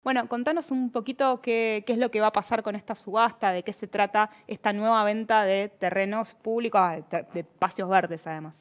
Bueno, contanos un poquito qué es lo que va a pasar con esta subasta, de qué se trata esta nueva venta de terrenos públicos, de espacios verdes además.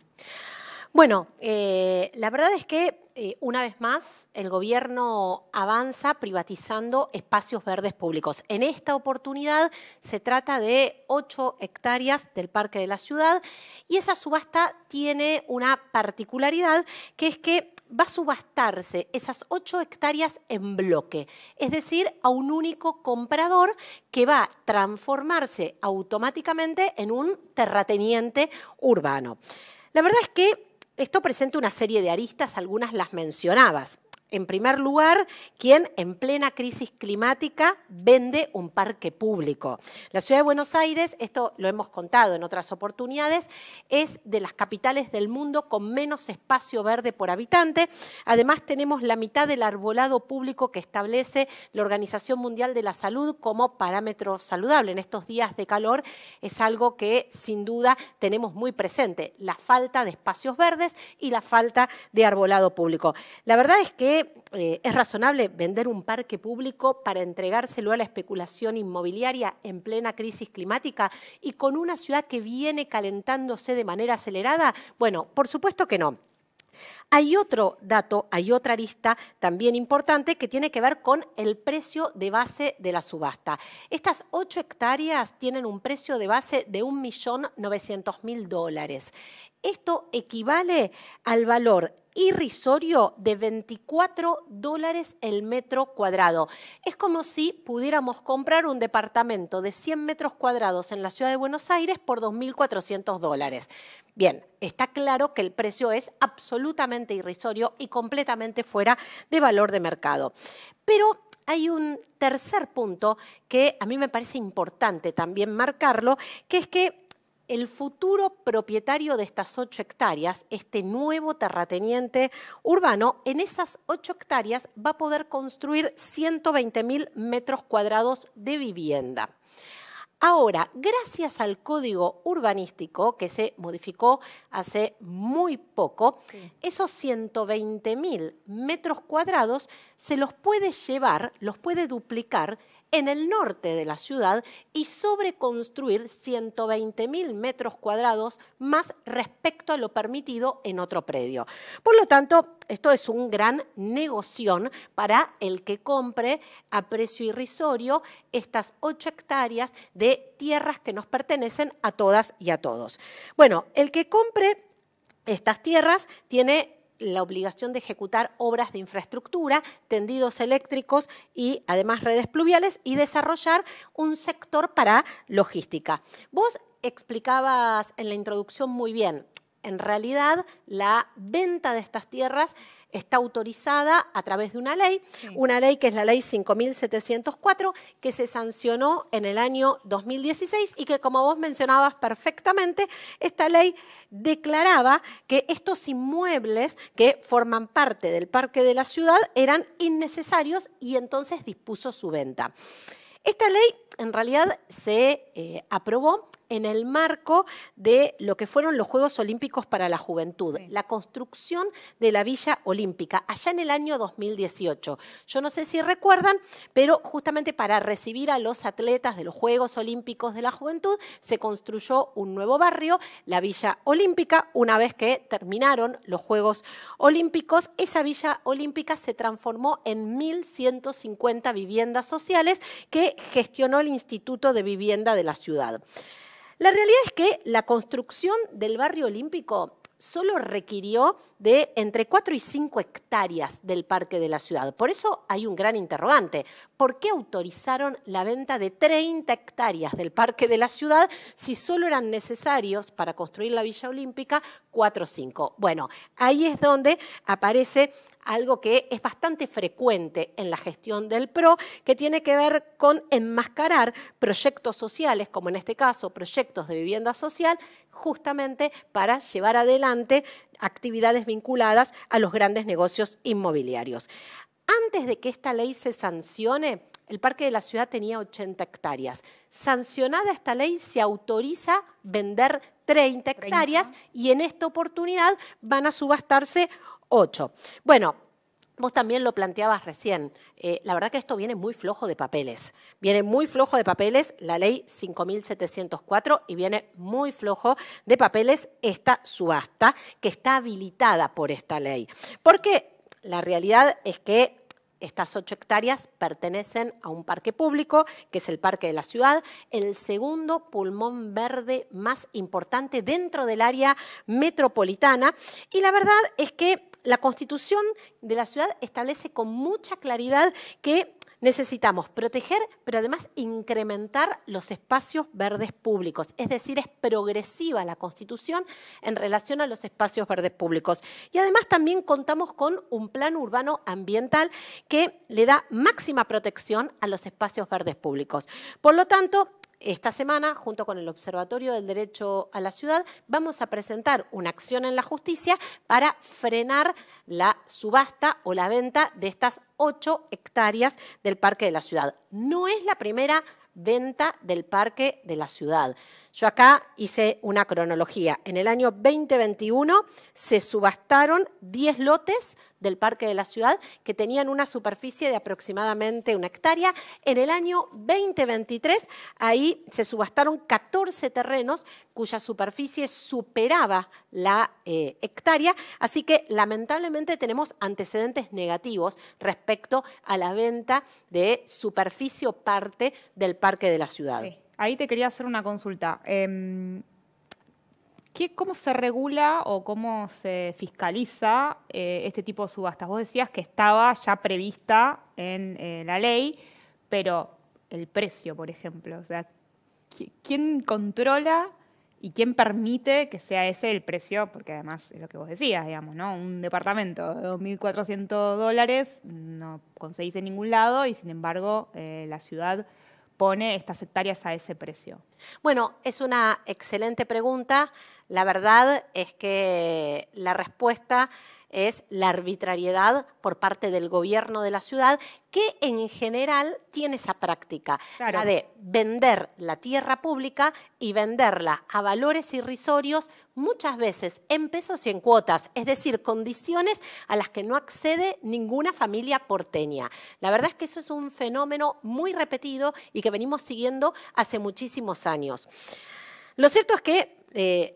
Bueno, la verdad es que una vez más el gobierno avanza privatizando espacios verdes públicos. En esta oportunidad se trata de 8 hectáreas del Parque de la Ciudad y esa subasta tiene una particularidad que es que va a subastarse esas 8 hectáreas en bloque, es decir, a un único comprador que va a transformarse automáticamente en un terrateniente urbano. La verdad es que esto presenta una serie de aristas, algunas las mencionabas. En primer lugar, quien en plena crisis climática vende un parque público. La ciudad de Buenos Aires, esto lo hemos contado en otras oportunidades, es de las capitales del mundo con menos espacio verde por habitante. Además, tenemos la mitad del arbolado público que establece la Organización Mundial de la Salud como parámetro saludable. En estos días de calor es algo que sin duda tenemos muy presente, la falta de espacios verdes y la falta de arbolado público. La verdad es que es razonable vender un parque público para entregárselo a la especulación inmobiliaria en plena crisis climática y con una ciudad que viene calentándose de manera acelerada. Bueno, por supuesto que no. Hay otro dato, hay otra arista también importante que tiene que ver con el precio de base de la subasta. Estas 8 hectáreas tienen un precio de base de $1.900.000. Esto equivale al valor irrisorio de $24 el metro cuadrado. Es como si pudiéramos comprar un departamento de 100 metros cuadrados en la ciudad de Buenos Aires por $2.400. Bien, está claro que el precio es absolutamente irrisorio y completamente fuera de valor de mercado. Pero hay un tercer punto que a mí me parece importante también marcarlo, que es que el futuro propietario de estas 8 hectáreas, este nuevo terrateniente urbano, en esas 8 hectáreas va a poder construir 120.000 metros cuadrados de vivienda. Ahora, gracias al Código Urbanístico, que se modificó hace muy poco, esos 120.000 metros cuadrados se los puede llevar, los puede duplicar en el norte de la ciudad y sobreconstruir 120.000 metros cuadrados más respecto a lo permitido en otro predio. Por lo tanto, esto es un gran negoción para el que compre a precio irrisorio estas 8 hectáreas de tierras que nos pertenecen a todas y a todos. Bueno, el que compre estas tierras tiene la obligación de ejecutar obras de infraestructura, tendidos eléctricos y además redes pluviales y desarrollar un sector para logística. Vos explicabas en la introducción muy bien, en realidad la venta de estas tierras está autorizada a través de una ley que es la ley 5.704, que se sancionó en el año 2016 y que, como vos mencionabas perfectamente, esta ley declaraba que estos inmuebles que forman parte del Parque de la Ciudad eran innecesarios y entonces dispuso su venta. Esta ley en realidad se aprobó en el marco de lo que fueron los Juegos Olímpicos para la Juventud, la construcción de la Villa Olímpica, allá en el año 2018. Yo no sé si recuerdan, pero justamente para recibir a los atletas de los Juegos Olímpicos de la Juventud se construyó un nuevo barrio, la Villa Olímpica. Una vez que terminaron los Juegos Olímpicos, esa Villa Olímpica se transformó en 1.150 viviendas sociales que gestionó el Instituto de Vivienda de la ciudad. La realidad es que la construcción del barrio olímpico solo requirió de entre 4 y 5 hectáreas del Parque de la Ciudad. Por eso hay un gran interrogante. ¿Por qué autorizaron la venta de 30 hectáreas del Parque de la Ciudad si solo eran necesarios para construir la Villa Olímpica 4 o 5? Bueno, ahí es donde aparece algo que es bastante frecuente en la gestión del PRO, que tiene que ver con enmascarar proyectos sociales, como en este caso proyectos de vivienda social, justamente para llevar adelante actividades vinculadas a los grandes negocios inmobiliarios. Antes de que esta ley se sancione, el Parque de la Ciudad tenía 80 hectáreas. Sancionada esta ley, se autoriza vender 30 hectáreas y en esta oportunidad van a subastarse 8. Bueno, Vos también lo planteabas recién. La verdad que esto viene muy flojo de papeles. Viene muy flojo de papeles la ley 5.704 y viene muy flojo de papeles esta subasta que está habilitada por esta ley. Porque la realidad es que estas 8 hectáreas pertenecen a un parque público, que es el Parque de la Ciudad, el segundo pulmón verde más importante dentro del área metropolitana. Y la verdad es que la Constitución de la ciudad establece con mucha claridad que necesitamos proteger, pero además incrementar los espacios verdes públicos. Es decir, es progresiva la Constitución en relación a los espacios verdes públicos. Y además también contamos con un plan urbano ambiental que le da máxima protección a los espacios verdes públicos. Por lo tanto, esta semana, junto con el Observatorio del Derecho a la Ciudad, vamos a presentar una acción en la justicia para frenar la subasta o la venta de estas 8 hectáreas del Parque de la Ciudad. No es la primera venta del Parque de la Ciudad. Yo acá hice una cronología. En el año 2021 se subastaron 10 lotes del Parque de la Ciudad que tenían una superficie de aproximadamente 1 hectárea. En el año 2023 ahí se subastaron 14 terrenos cuya superficie superaba la hectárea, así que lamentablemente tenemos antecedentes negativos respecto a la venta de superficie o parte del Parque de la Ciudad. Sí. Ahí te quería hacer una consulta. ¿Cómo se regula o cómo se fiscaliza este tipo de subastas? Vos decías que estaba ya prevista en la ley, pero el precio, por ejemplo, o sea, ¿quién controla y quién permite que sea ese el precio? Porque además es lo que vos decías, digamos, ¿no? Un departamento de $2.400 no conseguís en ningún lado y sin embargo la ciudad pone estas hectáreas a ese precio. Bueno, es una excelente pregunta. La verdad es que la respuesta es la arbitrariedad por parte del gobierno de la ciudad, que en general tiene esa práctica, Claro. la de vender la tierra pública y venderla a valores irrisorios, muchas veces en pesos y en cuotas, es decir, condiciones a las que no accede ninguna familia porteña. La verdad es que eso es un fenómeno muy repetido y que venimos siguiendo hace muchísimos años. Lo cierto es que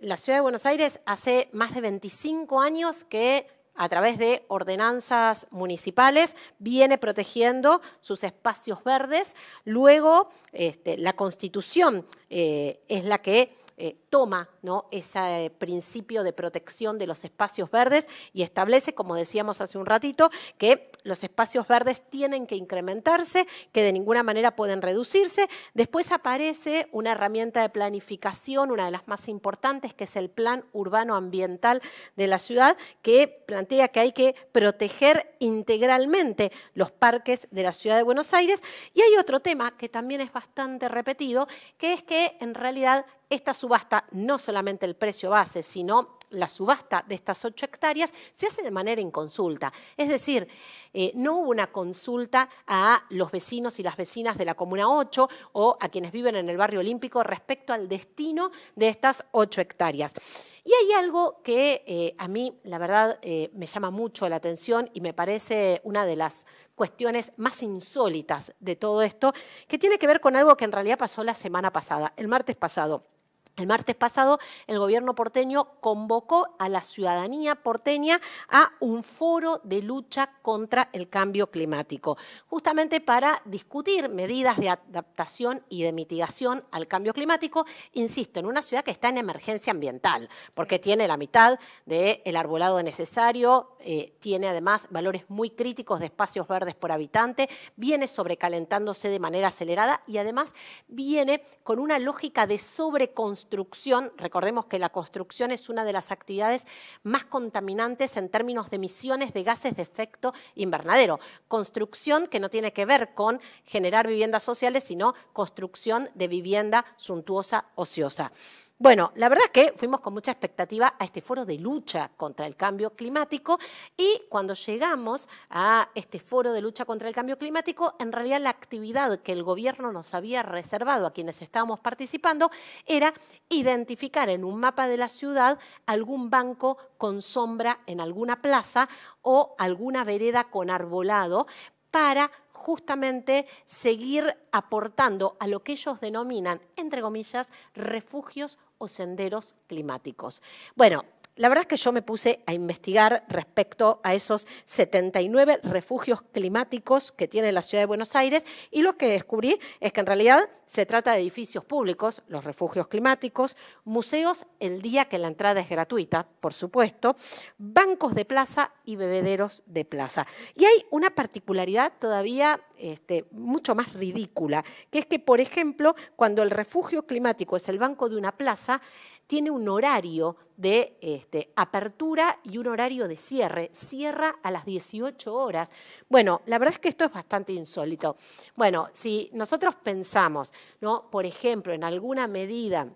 la Ciudad de Buenos Aires hace más de 25 años que a través de ordenanzas municipales viene protegiendo sus espacios verdes. Luego, la Constitución es la que toma, ¿no?, ese principio de protección de los espacios verdes y establece, como decíamos hace un ratito, que los espacios verdes tienen que incrementarse, que de ninguna manera pueden reducirse. Después aparece una herramienta de planificación, una de las más importantes, que es el Plan Urbano Ambiental de la ciudad, que plantea que hay que proteger integralmente los parques de la Ciudad de Buenos Aires. Y hay otro tema que también es bastante repetido, que es que en realidad esta subasta, no solamente el precio base, sino la subasta de estas 8 hectáreas, se hace de manera inconsulta. Es decir, no hubo una consulta a los vecinos y las vecinas de la Comuna 8 o a quienes viven en el barrio Olímpico respecto al destino de estas 8 hectáreas. Y hay algo que a mí, la verdad, me llama mucho la atención y me parece una de las cuestiones más insólitas de todo esto, que tiene que ver con algo que en realidad pasó la semana pasada, el martes pasado. El martes pasado, el gobierno porteño convocó a la ciudadanía porteña a un foro de lucha contra el cambio climático, justamente para discutir medidas de adaptación y de mitigación al cambio climático, insisto, en una ciudad que está en emergencia ambiental, porque tiene la mitad del arbolado necesario, tiene además valores muy críticos de espacios verdes por habitante, viene sobrecalentándose de manera acelerada y además viene con una lógica de sobreconstrucción. Recordemos que la construcción es una de las actividades más contaminantes en términos de emisiones de gases de efecto invernadero. Construcción que no tiene que ver con generar viviendas sociales, sino construcción de vivienda suntuosa, ociosa. Bueno, la verdad es que fuimos con mucha expectativa a este foro de lucha contra el cambio climático y cuando llegamos a este foro de lucha contra el cambio climático, en realidad la actividad que el gobierno nos había reservado a quienes estábamos participando era identificar en un mapa de la ciudad algún banco con sombra en alguna plaza o alguna vereda con arbolado para justamente seguir aportando a lo que ellos denominan, entre comillas, refugios o senderos climáticos. Bueno, la verdad es que yo me puse a investigar respecto a esos 79 refugios climáticos que tiene la ciudad de Buenos Aires y lo que descubrí es que en realidad se trata de edificios públicos, los refugios climáticos, museos el día que la entrada es gratuita, por supuesto, bancos de plaza y bebederos de plaza. Y hay una particularidad todavía mucho más ridícula, que es que, por ejemplo, cuando el refugio climático es el banco de una plaza, tiene un horario de apertura y un horario de cierre. Cierra a las 18 horas. Bueno, la verdad es que esto es bastante insólito. Bueno, si nosotros pensamos, ¿no?, por ejemplo, en alguna medida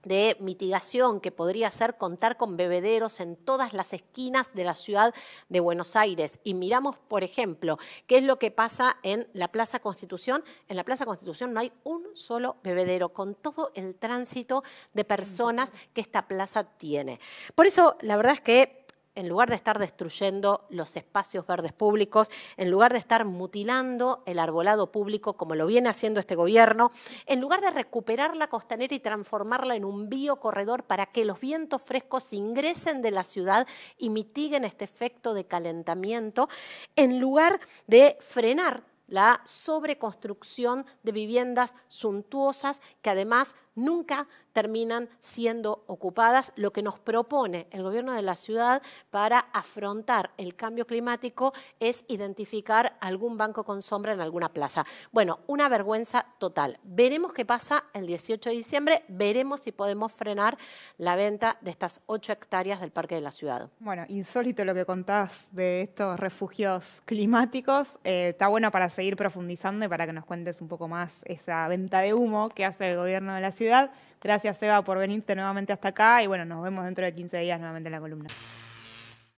de mitigación que podría ser contar con bebederos en todas las esquinas de la ciudad de Buenos Aires. Y miramos, por ejemplo, qué es lo que pasa en la Plaza Constitución. En la Plaza Constitución no hay un solo bebedero, con todo el tránsito de personas que esta plaza tiene. Por eso, la verdad es que en lugar de estar destruyendo los espacios verdes públicos, en lugar de estar mutilando el arbolado público como lo viene haciendo este gobierno, en lugar de recuperar la costanera y transformarla en un biocorredor para que los vientos frescos ingresen de la ciudad y mitiguen este efecto de calentamiento, en lugar de frenar la sobreconstrucción de viviendas suntuosas que además nunca terminan siendo ocupadas, lo que nos propone el gobierno de la ciudad para afrontar el cambio climático es identificar algún banco con sombra en alguna plaza. Bueno, una vergüenza total. Veremos qué pasa el 18 de diciembre, veremos si podemos frenar la venta de estas 8 hectáreas del Parque de la Ciudad. Bueno, insólito lo que contás de estos refugios climáticos. Está bueno para seguir profundizando y para que nos cuentes un poco más esa venta de humo que hace el gobierno de la ciudad. Gracias, Eva, por venirte nuevamente hasta acá y bueno, nos vemos dentro de 15 días nuevamente en la columna.